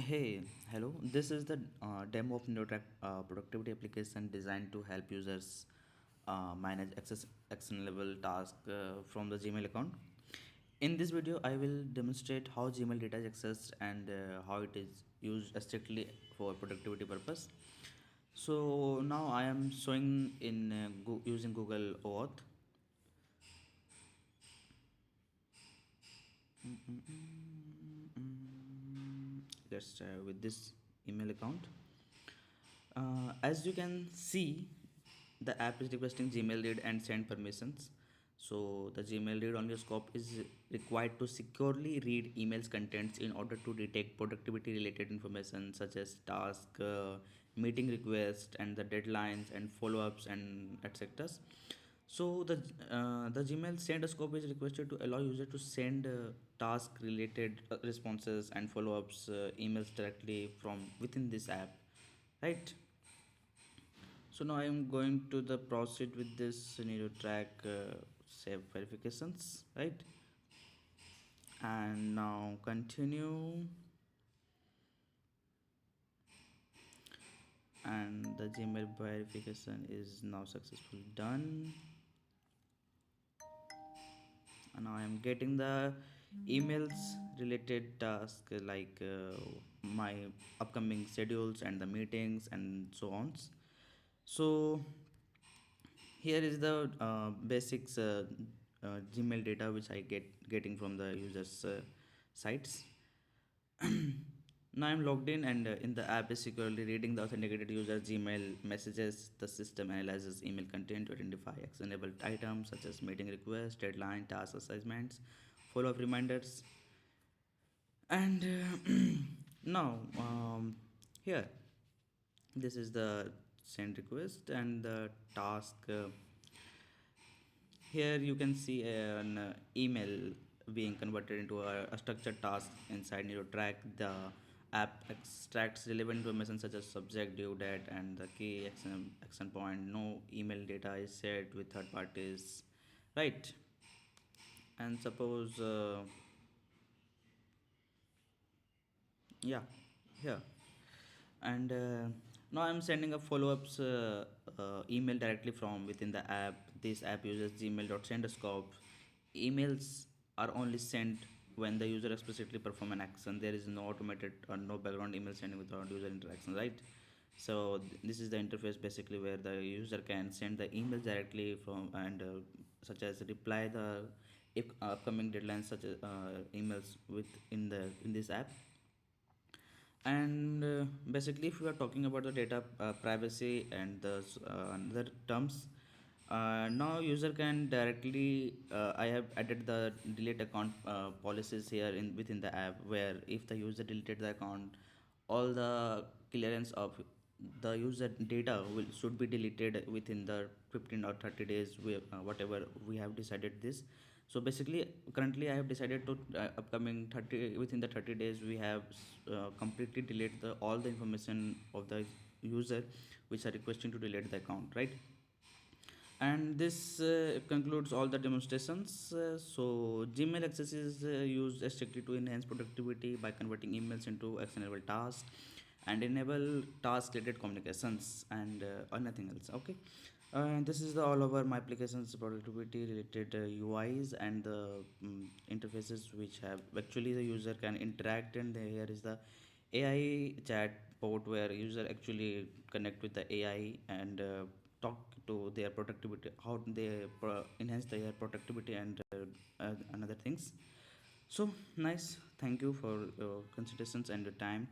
Hey, hello. This is the demo of NeuTrack productivity application designed to help users manage actionable tasks from the Gmail account. In this video, I will demonstrate how Gmail data is accessed and how it is used strictly for productivity purpose. So now I am showing in using Google OAuth. Let's try with this email account. As you can see, the app is requesting Gmail read and send permissions. So the Gmail read only scope is required to securely read emails contents in order to detect productivity related information such as task, meeting requests, and the deadlines and follow-ups and etc. So the Gmail send scope is requested to allow user to send task related responses and follow-ups emails directly from within this app, right? So now I am going to the proceed with this need to track save verifications, right? And now continue, and the Gmail verification is now successfully done. And now I am getting the emails related task like my upcoming schedules and the meetings and so on. So here is the basics Gmail data which I getting from the users sites. Now I'm logged in, and in the app is securely reading the authenticated user Gmail messages. The system analyzes email content to identify actionable items such as meeting requests, deadline, task assignments, follow-up reminders, and now here this is the send request and the task. Here you can see an email being converted into a structured task inside Nero track. The app extracts relevant information such as subject, due date, and the key action point. No email data is shared with third parties, right? And suppose, yeah, here. And now I'm sending a follow-ups email directly from within the app. This app uses gmail.send emails are only sent when the user explicitly perform an action. There is no automated or no background email sending without user interaction, right? So this is the interface basically where the user can send the emails directly from, and such as reply the if upcoming deadlines such as emails with in this app. And basically if we are talking about the data privacy and the other terms, now user can directly I have added the delete account policies here in within the app, where if the user deleted the account, all the clearance of the user data will should be deleted within the 15 or 30 days, whatever we have decided this. So basically currently I have decided to upcoming 30, within the 30 days we have completely delete the all the information of the user which are requesting to delete the account, right? And this concludes all the demonstrations. So Gmail access is used strictly to enhance productivity by converting emails into actionable tasks and enable task related communications and nothing else, okay? This is the all over my applications productivity related UIs and the interfaces which have actually the user can interact, and here is the AI chat bot where user actually connect with the AI and talk to their productivity, how they enhance their productivity and another things. So nice, thank you for your considerations and your time.